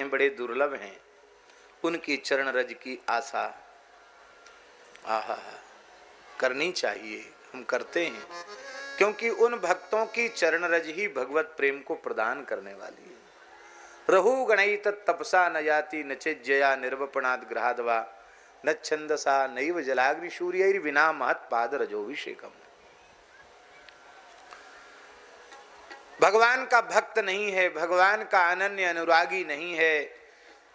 हैं बड़े दुर्लभ हैं, उनकी चरण रज की आशा आहा करनी चाहिए, हम करते हैं, क्योंकि उन भक्तों की चरण रज ही भगवत प्रेम को प्रदान करने वाली है। रहु गणित तपसा न जाति न चेज्जया निर्वपणाद ग्रहादवा न छंदसा नैव जलाग्नि सूर्य विना महत पाद रजोभिषेकम। भगवान का भक्त नहीं है, भगवान का अनन्य अनुरागी नहीं है,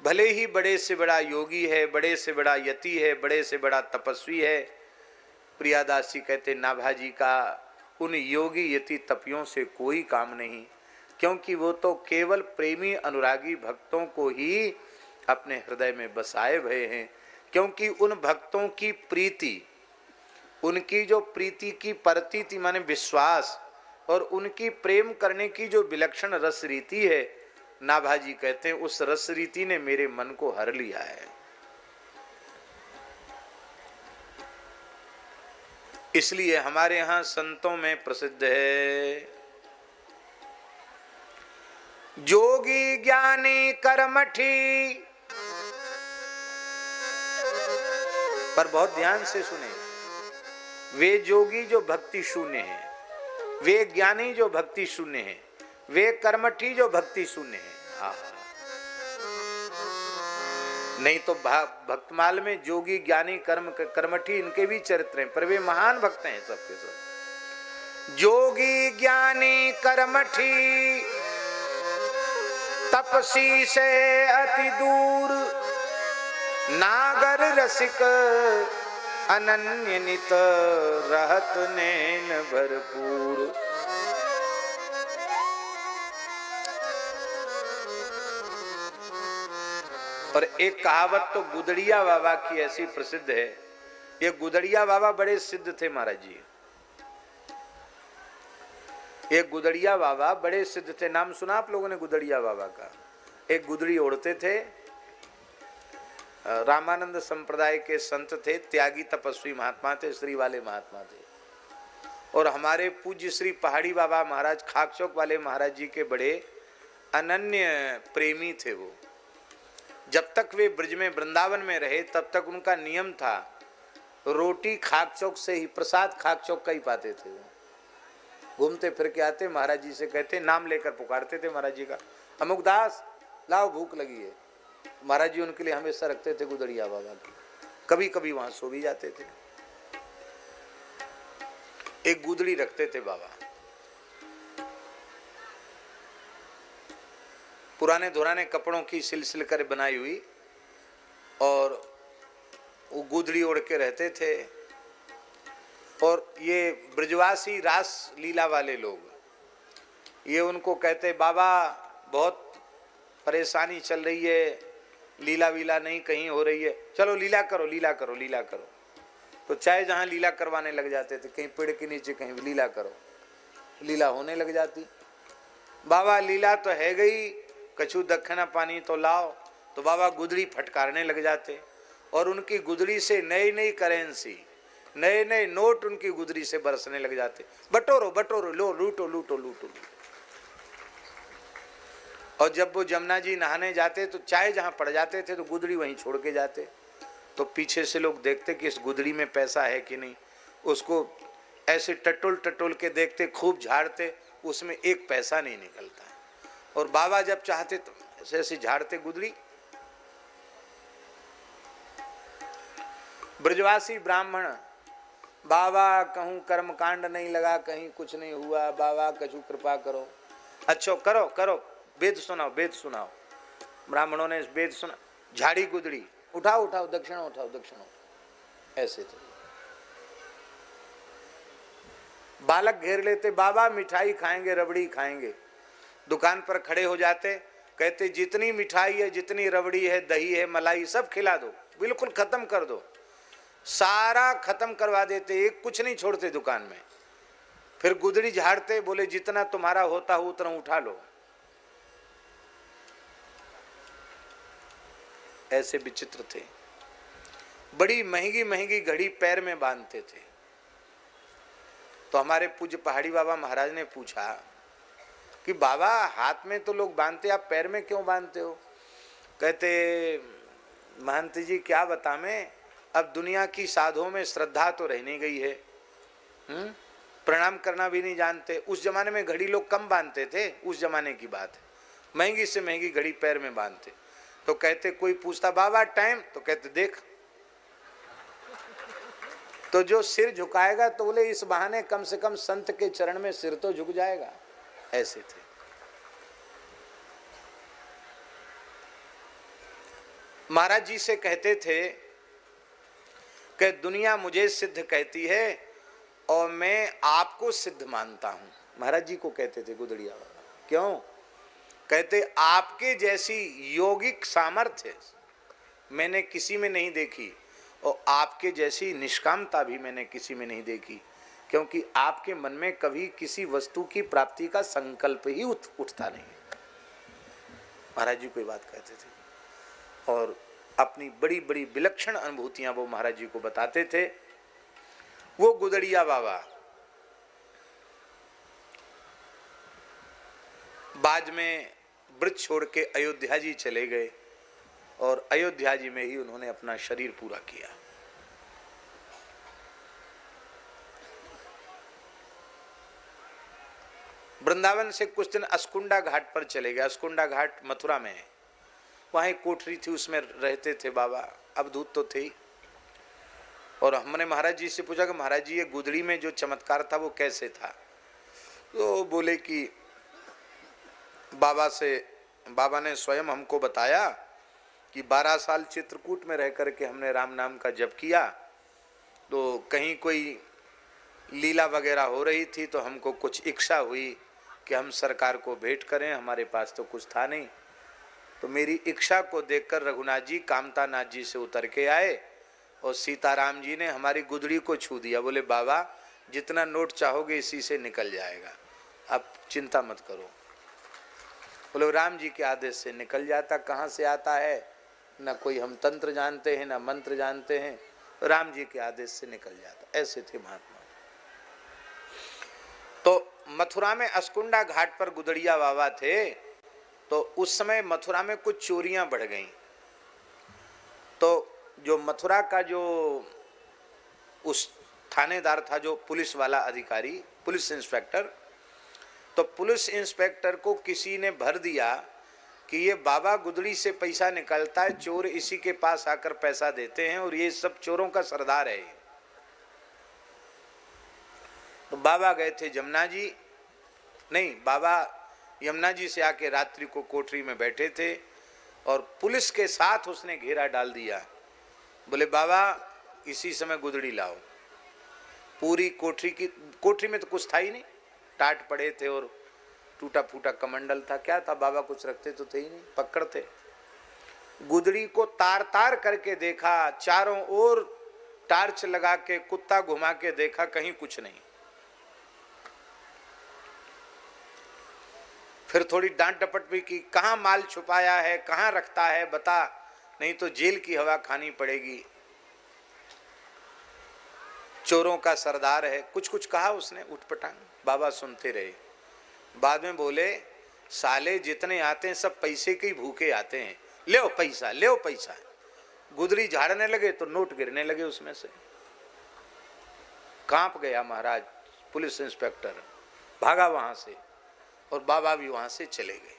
भले ही बड़े से बड़ा योगी है, बड़े से बड़ा यति है, बड़े से बड़ा तपस्वी है, प्रियादास जी कहते नाभाजी का उन योगी यति तपियों से कोई काम नहीं, क्योंकि वो तो केवल प्रेमी अनुरागी भक्तों को ही अपने हृदय में बसाए हुए हैं। क्योंकि उन भक्तों की प्रीति, उनकी जो प्रीति की प्रतीति माने विश्वास, और उनकी प्रेम करने की जो विलक्षण रस रीति है, नाभाजी कहते हैं उस रस रीति ने मेरे मन को हर लिया है। इसलिए हमारे यहां संतों में प्रसिद्ध है, जोगी ज्ञानी कर्मठी। पर बहुत ध्यान से सुने, वे जोगी जो भक्ति शून्य है, वे ज्ञानी जो भक्ति शून्य है, वे कर्मठी जो भक्ति शून्य है। नहीं तो भक्तमाल में जोगी ज्ञानी कर्मठी इनके भी चरित्र हैं, पर वे महान भक्त हैं सबके सब। जोगी ज्ञानी कर्मठी तपसी से अति दूर, नागर रसिक अनन्य नित रहत नैन भरपूर। और एक कहावत तो गुदड़िया बाबा की ऐसी प्रसिद्ध है, ये गुदड़िया बाबा बड़े सिद्ध थे महाराज जी, ये गुदड़िया बाबा बड़े सिद्ध थे। नाम सुना आप लोगों ने गुदड़िया बाबा का? एक गुदड़ी ओढ़ते थे, रामानंद संप्रदाय के संत थे, त्यागी तपस्वी महात्मा थे, श्री वाले महात्मा थे। और हमारे पूज्य श्री पहाड़ी बाबा महाराज खाकचौक वाले महाराज जी के बड़े अनन्य प्रेमी थे वो। जब तक वे ब्रज में वृंदावन में रहे तब तक उनका नियम था, रोटी खाकचौक से ही, प्रसाद खाकचौक का ही पाते थे। घूमते फिर के आते, महाराज जी से कहते, नाम लेकर पुकारते थे महाराज जी का, अमुकदास लाओ भूख लगी है। महाराज जी उनके लिए हमेशा रखते थे गुदड़िया बाबा की, कभी कभी वहां सो भी जाते थे। एक गुदड़ी रखते थे बाबा, पुराने धुराने कपड़ों की सिलसिल कर बनाई हुई, और वो गुदड़ी ओढ़ के रहते थे। और ये ब्रजवासी रास लीला वाले लोग, ये उनको कहते, बाबा बहुत परेशानी चल रही है, लीला वीला नहीं कहीं हो रही है, चलो लीला करो लीला करो लीला करो। तो चाहे जहाँ लीला करवाने लग जाते थे, कहीं पेड़ के नीचे कहीं लीला करो, लीला होने लग जाती। बाबा लीला तो है गई, कछु दक्षिणा पानी तो लाओ। तो बाबा गुदड़ी फटकारने लग जाते, और उनकी गुदड़ी से नई नई करेंसी, नए नए नोट उनकी गुदड़ी से बरसने लग जाते। बटोरो बटोरो, लो लूटो लूटो लूटो। और जब वो जमुना जी नहाने जाते तो चाय जहाँ पड़ जाते थे तो गुदड़ी वहीं छोड़ के जाते। तो पीछे से लोग देखते कि इस गुदड़ी में पैसा है कि नहीं, उसको ऐसे टटोल टटोल के देखते, खूब झाड़ते, उसमें एक पैसा नहीं निकलता। और बाबा जब चाहते तो ऐसे ऐसे झाड़ते गुदड़ी। ब्रजवासी ब्राह्मण, बाबा कहूँ कर्म कांड नहीं लगा, कहीं कुछ नहीं हुआ, बाबा कछु कृपा करो। अच्छा करो करो, वेद सुनाओ वेद सुनाओ। ब्राह्मणों ने वेद सुना, झाड़ी गुदड़ी, उठाओ उठाओ दक्षिणा उठाओ दक्षिणा उठाओ। ऐसे थे। बालक घेर लेते, बाबा मिठाई खाएंगे, रबड़ी खाएंगे। दुकान पर खड़े हो जाते, कहते जितनी मिठाई है, जितनी रबड़ी है, दही है, मलाई सब खिला दो, बिल्कुल खत्म कर दो। सारा खत्म करवा देते, एक कुछ नहीं छोड़ते दुकान में। फिर गुदड़ी झाड़ते, बोले जितना तुम्हारा होता हो उतना उठा लो। ऐसे विचित्र थे। बड़ी महंगी महंगी घड़ी पैर में बांधते थे। तो हमारे पूज्य पहाड़ी बाबा महाराज ने पूछा कि बाबा हाथ में तो लोग बांधते, आप पैर में क्यों बांधते हो? कहते महंत जी क्या बता मैं, अब दुनिया की साधुओं में श्रद्धा तो रह नहीं गई है, प्रणाम करना भी नहीं जानते। उस जमाने में घड़ी लोग कम बांधते थे, उस जमाने की बात है, महंगी से महंगी घड़ी पैर में बांधते। तो कहते कोई पूछता बाबा टाइम, तो कहते देख। तो जो सिर झुकाएगा तो बोले इस बहाने कम से कम संत के चरण में सिर तो झुक जाएगा, ऐसे थे। महाराज जी से कहते थे कि दुनिया मुझे सिद्ध कहती है और मैं आपको सिद्ध मानता हूं। महाराज जी को कहते थे गुदड़िया बाबा। क्यों? कहते आपके जैसी योगिक सामर्थ्य मैंने किसी में नहीं देखी और आपके जैसी निष्कामता भी मैंने किसी में नहीं देखी, क्योंकि आपके मन में कभी किसी वस्तु की प्राप्ति का संकल्प ही उठता नहीं। महाराज जी कोई बात कहते थे और अपनी बड़ी बड़ी विलक्षण अनुभूतियां वो महाराज जी को बताते थे। वो गुदड़िया बाबा बाद में ब्रज छोड़ के अयोध्या जी चले गए और अयोध्या जी में ही उन्होंने अपना शरीर पूरा किया। वृंदावन से कुछ दिन अस्कुंडा घाट पर चले गए। अस्कुंडा घाट मथुरा में है, वहाँ एक कोठरी थी, उसमें रहते थे बाबा। अवधूत तो थे ही। और हमने महाराज जी से पूछा कि महाराज जी ये गुदड़ी में जो चमत्कार था वो कैसे था? तो बोले कि बाबा ने स्वयं हमको बताया कि 12 साल चित्रकूट में रह करके हमने राम नाम का जप किया, तो कहीं कोई लीला वगैरह हो रही थी तो हमको कुछ इच्छा हुई कि हम सरकार को भेंट करें, हमारे पास तो कुछ था नहीं। तो मेरी इच्छा को देखकर रघुनाथ जी कामता नाथ जी से उतर के आए और सीताराम जी ने हमारी गुदड़ी को छू दिया। बोले बाबा जितना नोट चाहोगे इसी से निकल जाएगा, अब चिंता मत करो। बोले राम जी के आदेश से निकल जाता, कहाँ से आता है? न कोई हम तंत्र जानते हैं न मंत्र जानते हैं, राम जी के आदेश से निकल जाता। ऐसे थे महात्मा। तो मथुरा में अस्कुंडा घाट पर गुदड़िया बाबा थे। तो उस समय मथुरा में कुछ चोरियां बढ़ गईं। तो जो मथुरा का जो उस थानेदार था, जो पुलिस वाला अधिकारी, पुलिस इंस्पेक्टर, तो पुलिस इंस्पेक्टर को किसी ने भर दिया कि ये बाबा गुदड़ी से पैसा निकलता है, चोर इसी के पास आकर पैसा देते हैं और ये सब चोरों का सरदार है। तो बाबा गए थे जमुना जी, नहीं बाबा यमुना जी से आके रात्रि को कोठरी में बैठे थे और पुलिस के साथ उसने घेरा डाल दिया। बोले बाबा इसी समय गुदड़ी लाओ। पूरी कोठरी में तो कुछ था ही नहीं, टाट पड़े थे और टूटा फूटा कमंडल था। क्या था? बाबा कुछ रखते तो थे ही नहीं, पकड़ थे। गुदड़ी को तार तार करके देखा, चारों ओर टार्च लगा के कुत्ता घुमा के देखा, कहीं कुछ नहीं। फिर थोड़ी डांट डपट भी की, कहाँ माल छुपाया है, कहाँ रखता है बता, नहीं तो जेल की हवा खानी पड़ेगी, चोरों का सरदार है। कुछ कुछ कहा उसने उठपटांग। बाबा सुनते रहे। बाद में बोले साले जितने आते हैं सब पैसे के ही भूखे आते हैं, ले पैसा ले पैसा। गुदड़ी झाड़ने लगे तो नोट गिरने लगे उसमें से। कांप गया महाराज। पुलिस इंस्पेक्टर भागा वहां से और बाबा भी वहां से चले गए।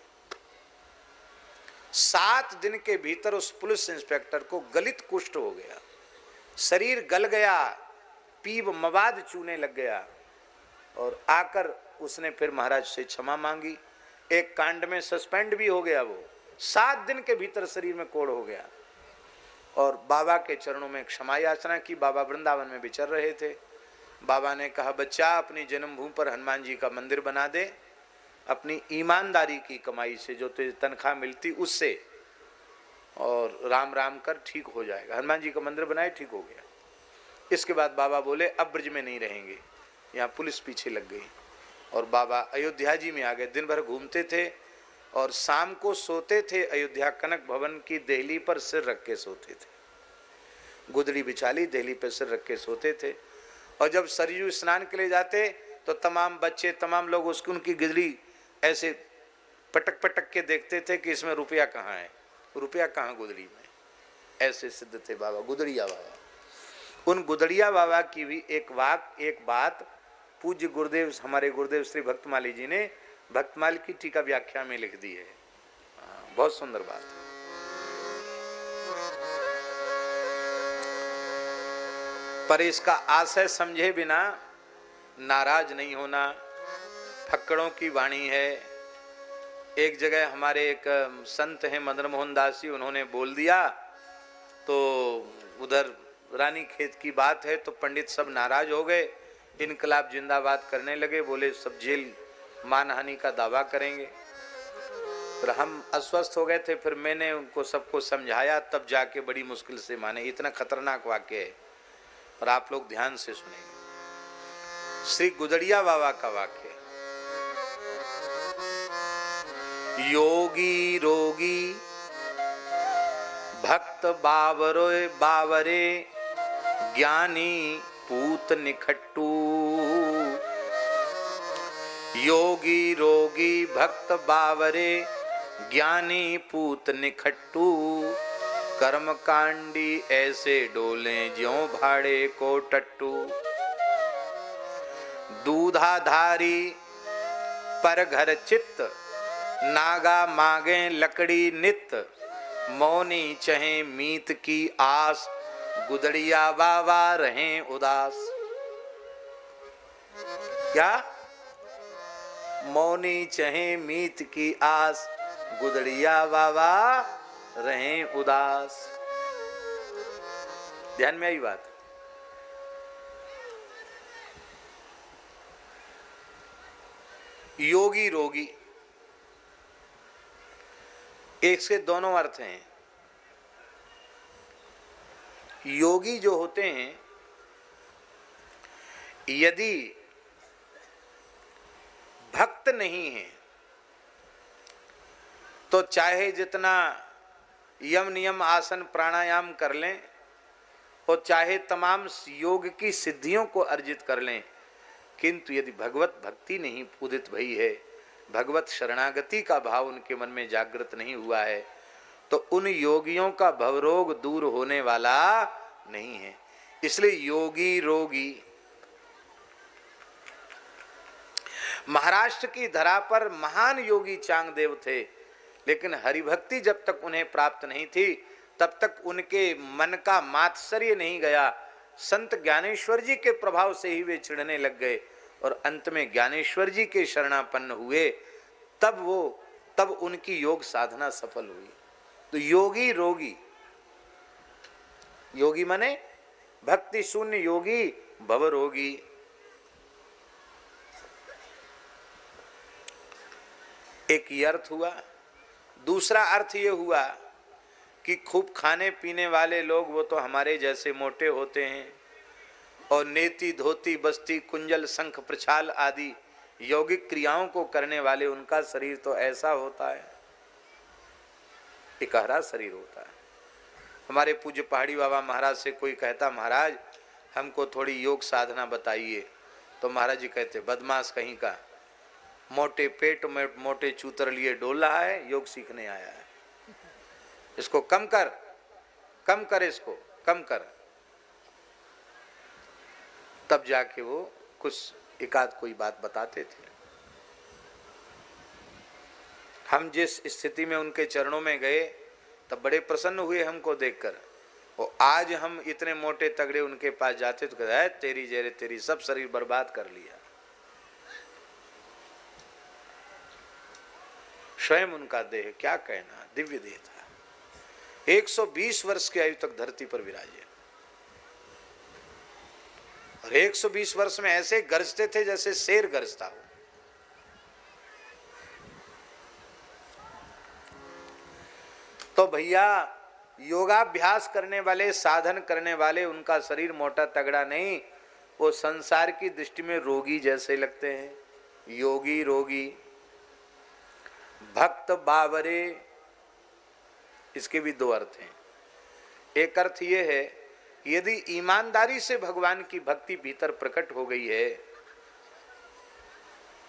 7 दिन के भीतर उस पुलिस इंस्पेक्टर को गलित कुष्ठ हो गया, शरीर गल गया, पीप मवाद चूने लग गया और आकर उसने फिर महाराज से क्षमा मांगी। एक कांड में सस्पेंड भी हो गया। वो 7 दिन के भीतर शरीर में कोढ़ हो गया और बाबा के चरणों में क्षमा याचना की। बाबा वृंदावन में विचर रहे थे। बाबा ने कहा बच्चा अपनी जन्मभूमि पर हनुमान जी का मंदिर बना दे, अपनी ईमानदारी की कमाई से जो तुझे तनख्वाह मिलती उससे, और राम राम कर ठीक हो जाएगा। हनुमान जी का मंदिर बनाए, ठीक हो गया। इसके बाद बाबा बोले अब ब्रज में नहीं रहेंगे। यहाँ पुलिस पीछे लग गई और बाबा अयोध्या जी में आ गए। दिन भर घूमते थे और शाम को सोते थे अयोध्या कनक भवन की देहली पर सिर रख के सोते थे। गुदड़ी बिछाली, देहली पर सिर रख के सोते थे। और जब सरयू स्नान के लिए जाते तो तमाम बच्चे, तमाम लोग उसकी उनकी गुदड़ी ऐसे पटक पटक के देखते थे कि इसमें रुपया कहाँ है। रुपया कहाँ गुदड़ी में। ऐसे सिद्ध थे बाबा गुदड़िया बाबा। उन गुदड़िया बाबा की भी एक बात पूज्य गुरुदेव हमारे गुरुदेव श्री भक्तमाली जी ने भक्तमाल की टीका व्याख्या में लिख दी है। बहुत सुंदर बात है। पर इसका आशय समझे बिना नाराज नहीं होना। फक्कड़ों की वाणी है। एक जगह हमारे एक संत हैं मदन मोहन दास जी, उन्होंने बोल दिया तो उधर रानी खेत की बात है तो पंडित सब नाराज हो गए, इनकलाब जिंदाबाद करने लगे, बोले सब जेल मानहानि का दावा करेंगे। फिर हम अस्वस्थ हो गए थे। फिर मैंने उनको सबको समझाया, तब जाके बड़ी मुश्किल से माने। इतना खतरनाक वाक्य है और आप लोग ध्यान से सुनेंगे। श्री गुदड़िया बाबा का वाक्य, योगी रोगी भक्त बावरे ज्ञानी पूत निखट्टू। योगी रोगी भक्त बावरे ज्ञानी पूत निखट्टू। कर्म कांडी ऐसे डोले ज्यों भाड़े को टट्टू। दूधाधारी पर घर चित्त नागा मांगे लकड़ी नित। मौनी चहे मीत की आस गुदड़िया बाबा रहें उदास। क्या? मौनी चहे मीत की आस गुदड़िया बाबा रहें उदास। ध्यान में आई बात। योगी रोगी, एक से दोनों अर्थ हैं। योगी जो होते हैं, यदि भक्त नहीं है तो चाहे जितना यम नियम आसन प्राणायाम कर लें और चाहे तमाम योग की सिद्धियों को अर्जित कर लें, किंतु यदि भगवत भक्ति नहीं उदित भई है, भगवत शरणागति का भाव उनके मन में जागृत नहीं हुआ है, तो उन योगियों का भवरोग दूर होने वाला नहीं है। इसलिए योगी रोगी। महाराष्ट्र की धरा पर महान योगी चांगदेव थे, लेकिन हरिभक्ति जब तक उन्हें प्राप्त नहीं थी तब तक उनके मन का मात्सर्य नहीं गया। संत ज्ञानेश्वर जी के प्रभाव से ही वे चिढ़ने लग गए और अंत में ज्ञानेश्वर जी के शरणापन्न हुए। तब उनकी योग साधना सफल हुई। तो योगी रोगी, योगी माने भक्ति शून्य योगी, भवरोगी। एक ये अर्थ हुआ। दूसरा अर्थ ये हुआ कि खूब खाने पीने वाले लोग वो तो हमारे जैसे मोटे होते हैं, और नेति धोती बस्ती कुंजल शंख प्रछाल आदि यौगिक क्रियाओं को करने वाले उनका शरीर तो ऐसा होता है, इकहरा शरीर होता है। हमारे पूज्य पहाड़ी बाबा महाराज से कोई कहता, महाराज हमको थोड़ी योग साधना बताइए, तो महाराज जी कहते, बदमाश कहीं का, मोटे पेट में मोटे चूतर लिए डोल रहा है, योग सीखने आया है, इसको कम कर, इसको कम कर। तब जाके वो कुछ एकाध कोई बात बताते थे। हम जिस स्थिति में उनके चरणों में गए तब बड़े प्रसन्न हुए हमको देखकर। और आज हम इतने मोटे तगड़े उनके पास जाते तो कहते हैं, तेरी जेरे तेरी सब शरीर बर्बाद कर लिया। स्वयं उनका देह क्या कहना, दिव्य देह था। 120 वर्ष की आयु तक धरती पर विराजे, और 120 वर्ष में ऐसे गरजते थे जैसे शेर गरजता हो। तो भैया योगाभ्यास करने वाले, साधन करने वाले, उनका शरीर मोटा तगड़ा नहीं, वो संसार की दृष्टि में रोगी जैसे लगते हैं। योगी रोगी, भक्त बावरे, इसके भी दो अर्थ हैं। एक अर्थ ये है कि यदि ईमानदारी से भगवान की भक्ति भीतर प्रकट हो गई है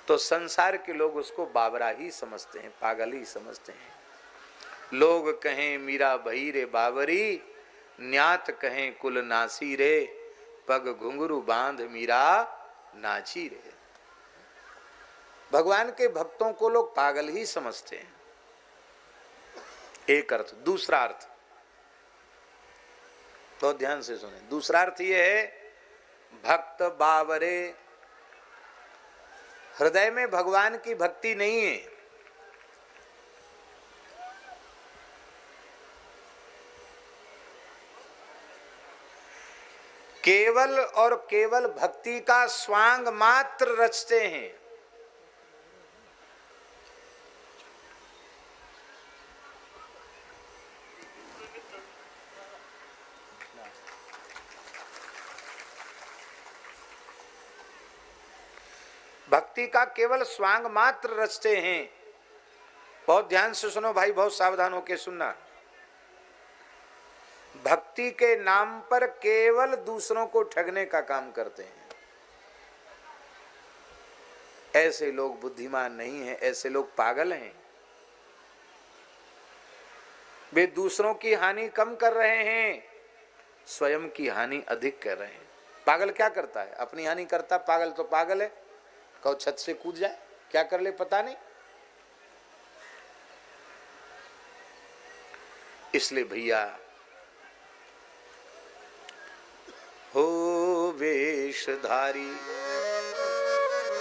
तो संसार के लोग उसको बावरा ही समझते हैं, पागल ही समझते हैं। लोग कहें मीरा भई रे बावरी, न्यात कहें कुल नासी रे, पग घुंघरू बांध मीरा नाची रे। भगवान के भक्तों को लोग पागल ही समझते हैं। एक अर्थ। दूसरा अर्थ तो ध्यान से सुने। दूसरा अर्थ यह है, भक्त बावरे, हृदय में भगवान की भक्ति नहीं है। केवल और केवल भक्ति का स्वांग मात्र रचते हैं। भक्ति का केवल स्वांग मात्र रचते हैं। बहुत ध्यान से सुनो भाई, बहुत सावधान होकर सुनना। भक्ति के नाम पर केवल दूसरों को ठगने का काम करते हैं। ऐसे लोग बुद्धिमान नहीं हैं, ऐसे लोग पागल हैं। वे दूसरों की हानि कम कर रहे हैं, स्वयं की हानि अधिक कर रहे हैं। पागल क्या करता है? अपनी हानि करता। पागल तो पागल है, कहो छत से कूद जाए, क्या कर ले पता नहीं। इसलिए भैया, हो वेशधारी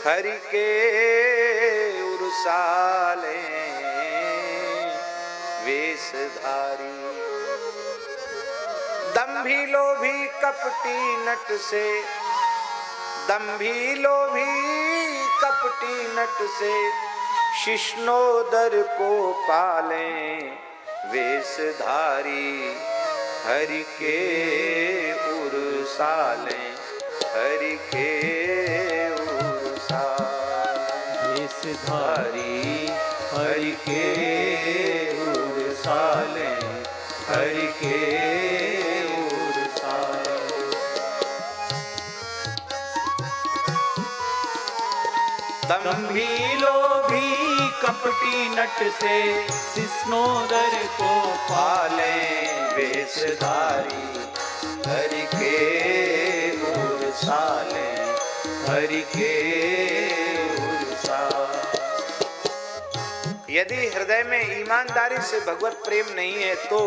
हरि के उर्साले, वेशधारी दंभी लोभी कपटी नट से, दंभी लोभी कपटी नट से, शिष्णोदर को पालें, वेशधारी हरि के उर्साले, हरि के उर्साले, वेशधारी हरि के उर्साले, हरि के उर्साले। दंभी लोभी कपटी नट से, शिष्णोदर को पाले, वेशधारी हरि के उर्साले, हरि के उर्साले। यदि हृदय में ईमानदारी से भगवत प्रेम नहीं है तो,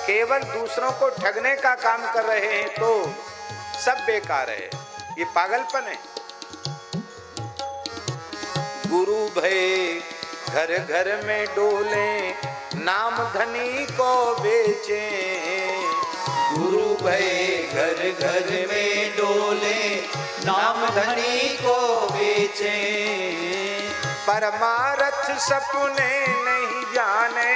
केवल दूसरों को ठगने का काम कर रहे हैं तो सब बेकार है। ये पागलपन है। गुरु भय घर घर में डोले, नाम धनी को बेचे, गुरु भय घर घर में डोले, नाम धनी को बेचे, परमार्थ सपने नहीं जाने,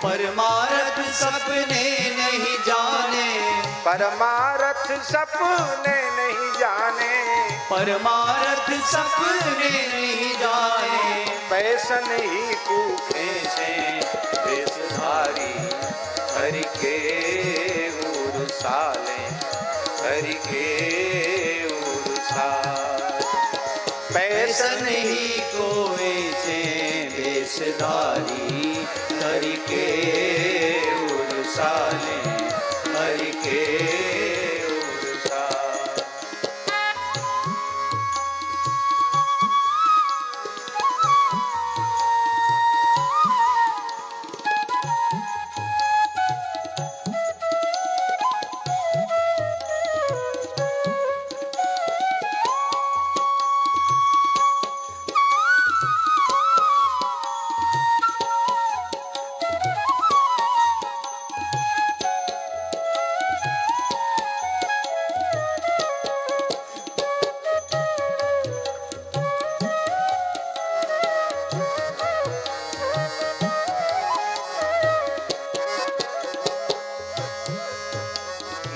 परमार्थ सपने नहीं जाने, परमार्थ सपने नहीं जाने, परमार्थ सपने नहीं जाने, पैसन ही भूखे से, वेशधारी हरि के उर्साले, हरि के उर्साले, पैसन ही कोए से, वेशधारी हरि के उर्साले, हरि के उर्साले।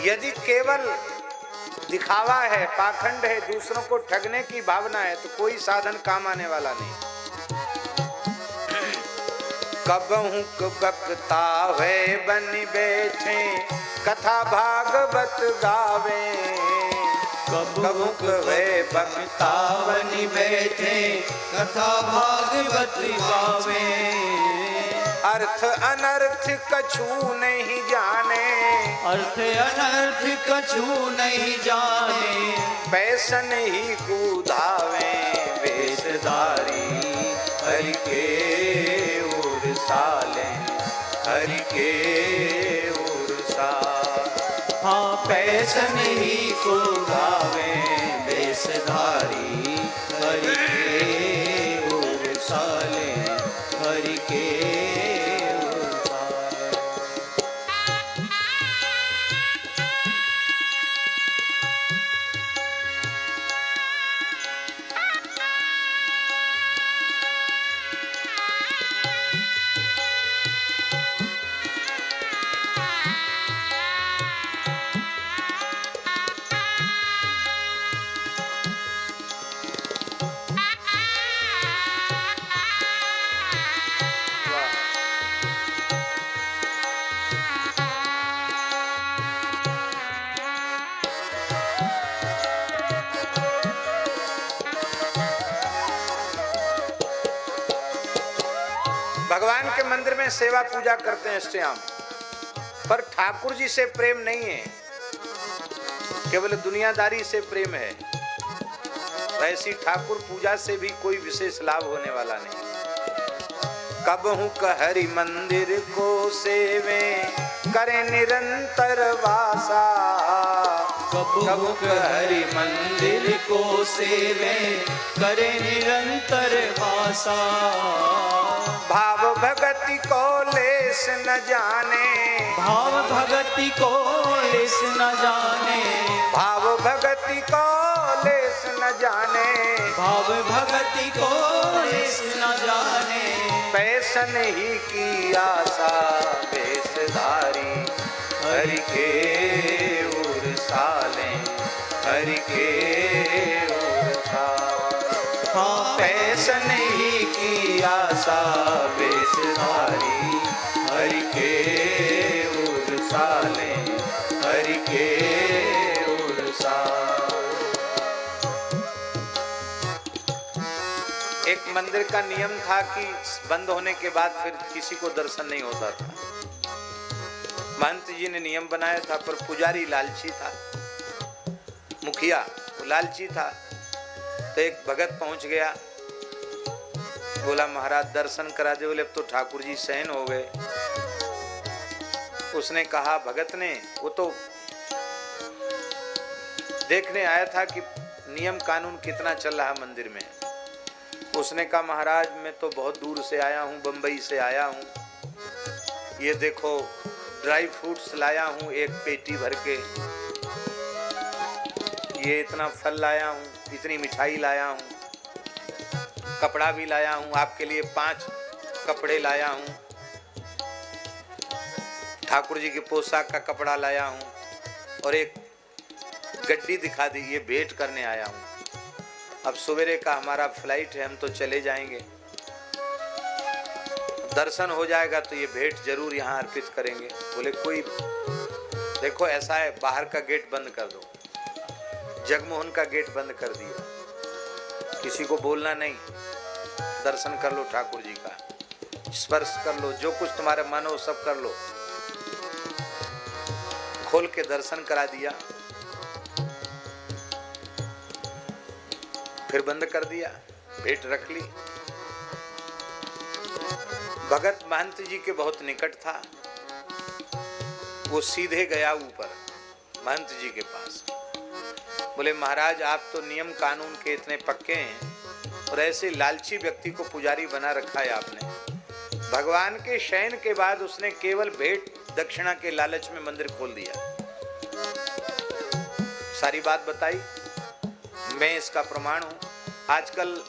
यदि केवल दिखावा है, पाखंड है, दूसरों को ठगने की भावना है तो कोई साधन काम आने वाला नहीं। कबहू बकता है बन बैठे, कथा भागवत गावे, कबहू वे बकता बन बैठे, कथा भागवत गावे, अर्थ अनर्थ कछु नहीं जाने, अर्थ अनर्थ कछु नहीं जाने, पैसन ही कुधावे वेशधारी हरि के ओर साले, हरि के ओर साले। हाँ पैसन ही को गावे वेशधारी हरि के ओर साले, हरि के ओर साले। भगवान के मंदिर में सेवा पूजा करते हैं श्याम, पर ठाकुर जी से प्रेम नहीं है, केवल दुनियादारी से प्रेम है। ऐसी ठाकुर पूजा से भी कोई विशेष लाभ होने वाला नहीं। कबहू कहरि मंदिर को सेवे करे निरंतर वासा, कबहू हरि मंदिर को सेवे करे निरंतर वासा। भाव भगति को लेस न जाने, भाव भगति को लेस न जाने, भाव भगति को लेस न जाने, भाव भगति को लेस न जाने, पैसन ही की आशा वेशधारी हरि के ओर साले, हरि के ओर साले। हाँ पैसन ही की आशा वेशधारी हरि के ओर साले, हरि के ओर साले। एक मंदिर का नियम था कि बंद होने के बाद फिर किसी को दर्शन नहीं होता था। महंत जी ने नियम बनाया था, पर पुजारी लालची था, मुखिया वो लालची था। तो एक भगत पहुंच गया, बोला महाराज दर्शन करा दे। बोले अब तो ठाकुर जी शयन हो गए। उसने कहा, भगत ने, वो तो देखने आया था कि नियम कानून कितना चल रहा है मंदिर में। उसने कहा महाराज मैं तो बहुत दूर से आया हूँ, बंबई से आया हूँ, ये देखो ड्राई फ्रूट्स लाया हूँ एक पेटी भर के, ये इतना फल लाया हूँ, इतनी मिठाई लाया हूँ, कपड़ा भी लाया हूँ, आपके लिए 5 कपड़े लाया हूँ, ठाकुर जी के पोशाक का कपड़ा लाया हूँ, और एक गड्डी दिखा दी, ये भेंट करने आया हूँ। अब सवेरे का हमारा फ्लाइट है, हम तो चले जाएंगे, दर्शन हो जाएगा तो ये भेंट जरूर यहाँ अर्पित करेंगे। बोले कोई, देखो ऐसा है, बाहर का गेट बंद कर दो। जगमोहन का गेट बंद कर दिया, किसी को बोलना नहीं, दर्शन कर लो ठाकुर जी का, स्पर्श कर लो, जो कुछ तुम्हारे मन हो सब कर लो। खोल के दर्शन करा दिया, फिर बंद कर दिया, भेंट रख ली। भगत महंत जी के बहुत निकट था, वो सीधे गया ऊपर महंत जी के पास। बोले महाराज आप तो नियम कानून के इतने पक्के हैं, और ऐसे लालची व्यक्ति को पुजारी बना रखा है आपने। भगवान के शयन के बाद उसने केवल भेंट दक्षिणा के लालच में मंदिर खोल दिया। सारी बात बताई, मैं इसका प्रमाण हूं। आजकल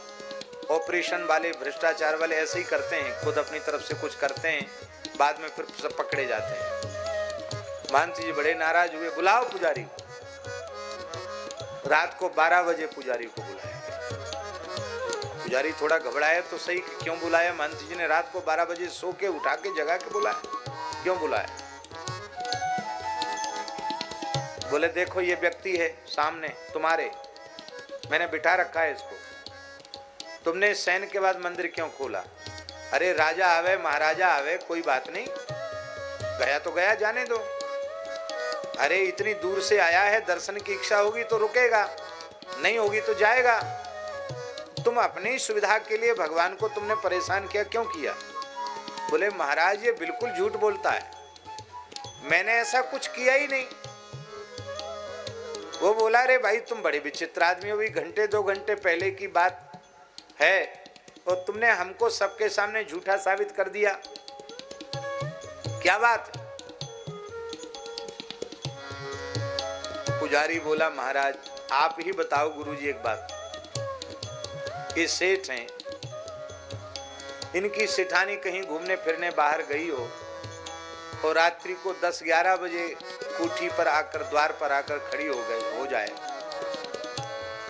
ऑपरेशन वाले, भ्रष्टाचार वाले ऐसे ही करते हैं, खुद अपनी तरफ से कुछ करते हैं, बाद में फिर सब पकड़े जाते हैं। महंत जी बड़े नाराज हुए, बुलाओ पुजारी को। रात को 12 बजे पुजारी को बुलाया। पुजारी थोड़ा घबराया तो सही, क्यों बुलाया? महंत जी ने रात को 12 बजे सो के उठा के जगा के बुलाया, क्यों बुलाया? बोले देखो ये व्यक्ति है सामने तुम्हारे, मैंने बिठा रखा है इसको, तुमने शयन के बाद मंदिर क्यों खोला? अरे राजा आवे महाराजा आवे कोई बात नहीं, गया तो गया, जाने दो। अरे इतनी दूर से आया है, दर्शन की इच्छा होगी तो रुकेगा, नहीं होगी तो जाएगा। तुम अपनी सुविधा के लिए भगवान को तुमने परेशान किया, क्यों किया? बोले महाराज ये बिल्कुल झूठ बोलता है, मैंने ऐसा कुछ किया ही नहीं। वो बोला रे भाई तुम बड़े विचित्र आदमी हो, भी घंटे 2 घंटे पहले की बात है और तुमने हमको सबके सामने झूठा साबित कर दिया, क्या बात? पुजारी बोला महाराज आप ही बताओ गुरुजी एक बात, ये सेठ हैं, इनकी सेठानी कहीं घूमने फिरने बाहर गई हो और रात्रि को 10-11 बजे कोठी पर आकर, द्वार पर आकर खड़ी हो जाए,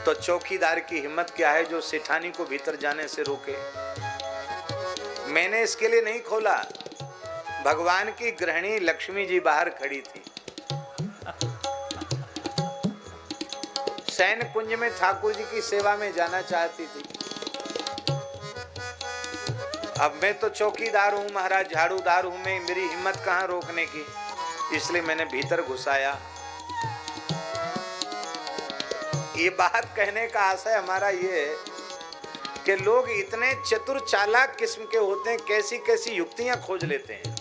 तो चौकीदार की हिम्मत क्या है जो सेठानी को भीतर जाने से रोके? मैंने इसके लिए नहीं खोला, भगवान की गृहिणी लक्ष्मी जी बाहर खड़ी थी, सैन कुंज में ठाकुर जी की सेवा में जाना चाहती थी। अब मैं तो चौकीदार हूं महाराज, झाड़ूदार हूं मैं, मेरी हिम्मत कहां रोकने की, इसलिए मैंने भीतर घुसाया। ये बात कहने का आशय हमारा ये है कि लोग इतने चतुर चालाक किस्म के होते हैं, कैसी कैसी युक्तियां खोज लेते हैं।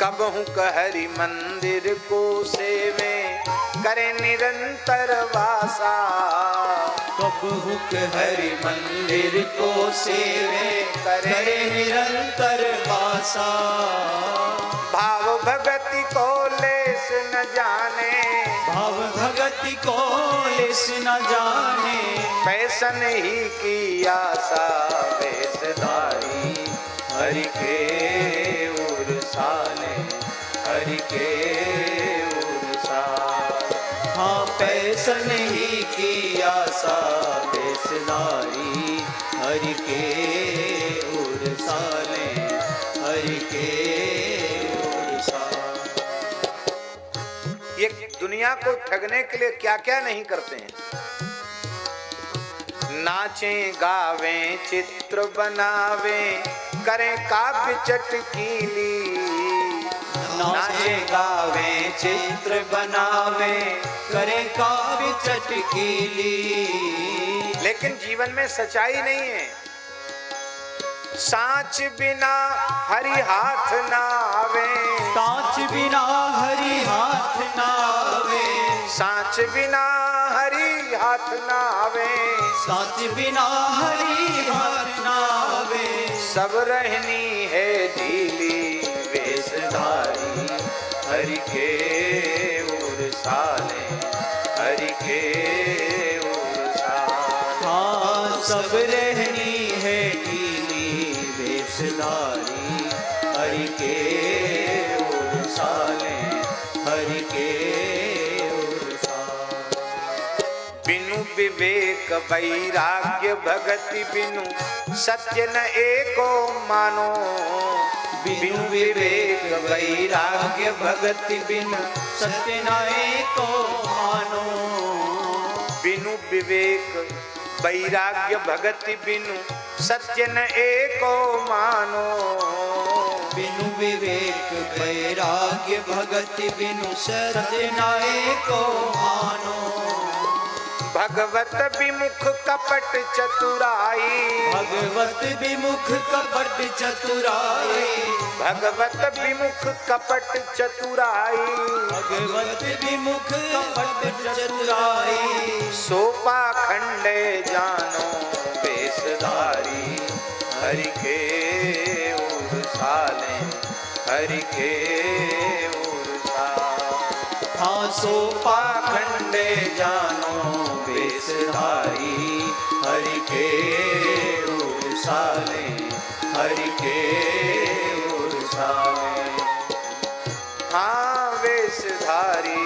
कबहू कहरी मंदिर को सेवे करे निरंतर वासा, कबहू हरि मंदिर को सेवे करे निरंतर वासा, भाव भगति को लेस न जाने, भाव भगति को लेस न जाने, पैसन ही की आशा वेशधारी, हरि के उरसाले, हरि के उरसाले। हाँ पैसन ही की आशा बेसदारी, हरि के उरसाले, हरि के उरसाले। ये दुनिया को ठगने के लिए क्या क्या नहीं करते हैं। नाचे गावे चित्र बनावे करें काव्य चटकीली, नाचे गावे चित्र बनावे करे काव्य चटकीली, लेकिन जीवन में सच्चाई नहीं है। सांच बिना हरि हाथ ना आवे, सांच बिना हरि हाथ ना आवे, सांच बिना हरि हाथ ना आवे, सांच बिना हरि हाथ ना आवे, सब रहनी है ढीली वेशधारी, हरि के उरसाले, हरि के उरसाले। हाँ सब रहनी है ढीली वेशधारी, हरि के उरसाले, हरि के उरसाले। बिनु विवेक वैराग्य भगति बिनु सत्य न एको मानो, बिनु विवेक वैराग्य भगति बिनु सत्य न एको मानो, बिनु विवेक वैराग्य भगति बिनु सत्य न एको मानो, बिनु विवेक वैराग्य भगति बिनु सत्य न एको मानो, भगवत विमुख कपट चतुराई, भगवत विमुख कपट चतुराई, भगवत विमुख कपट चतुराई, भगवत विमुख कपट चतुराई, सोपा खंडे जानो वेशधारी, हरि के उरसाले, हरि के उरसाले। हाँ सोपा खंडे जानो वेशधारी, हरि के उरसाले, हरि के उरसाले। हाँ वेशधारी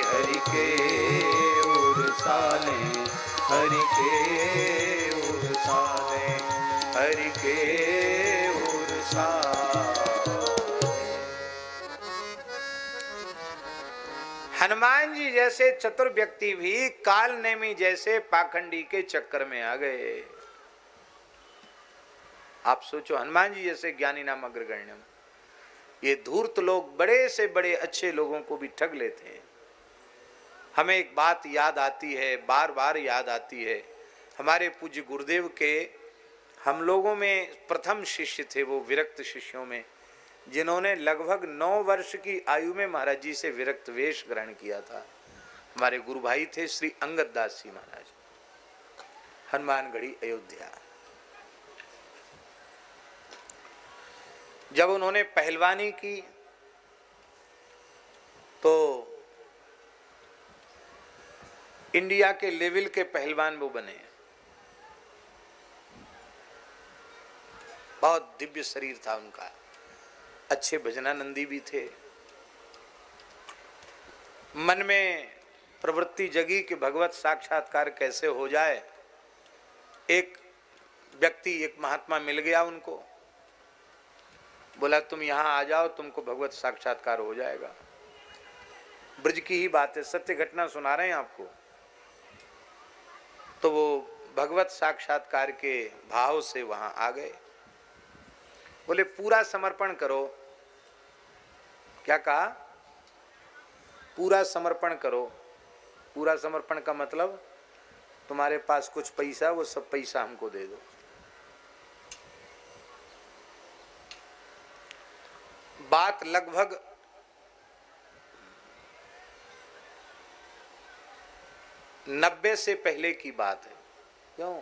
हरि के उरसाले, हरि के उरसाले, हरि के उरसाले। हनुमान जी जैसे चतुर व्यक्ति भी काल नेमी जैसे पाखंडी के चक्कर में आ गए। आप सोचो, हनुमान जी जैसे ज्ञानी नाम अग्रगण्यम, ये धूर्त लोग बड़े से बड़े अच्छे लोगों को भी ठग लेते हैं। हमें एक बात याद आती है, बार बार याद आती है, हमारे पूज्य गुरुदेव के हम लोगों में प्रथम शिष्य थे, वो विरक्त शिष्यों में, जिन्होंने लगभग 9 वर्ष की आयु में महाराज जी से विरक्त वेश ग्रहण किया था। हमारे गुरु भाई थे श्री अंगद दास जी महाराज, हनुमानगढ़ी अयोध्या। जब उन्होंने पहलवानी की तो इंडिया के लेवल के पहलवान वो बने। बहुत दिव्य शरीर था उनका, अच्छे भजनानंदी भी थे। मन में प्रवृत्ति जगी कि भगवत साक्षात्कार कैसे हो जाए। एक व्यक्ति, एक महात्मा मिल गया उनको, बोला तुम यहां आ जाओ, तुमको भगवत साक्षात्कार हो जाएगा। ब्रज की ही बात है, सत्य घटना सुना रहे हैं आपको। तो वो भगवत साक्षात्कार के भाव से वहां आ गए। बोले पूरा समर्पण करो। क्या कहा? पूरा समर्पण करो। पूरा समर्पण का मतलब तुम्हारे पास कुछ पैसा, वो सब पैसा हमको दे दो। बात लगभग 90 से पहले की बात है। क्यों?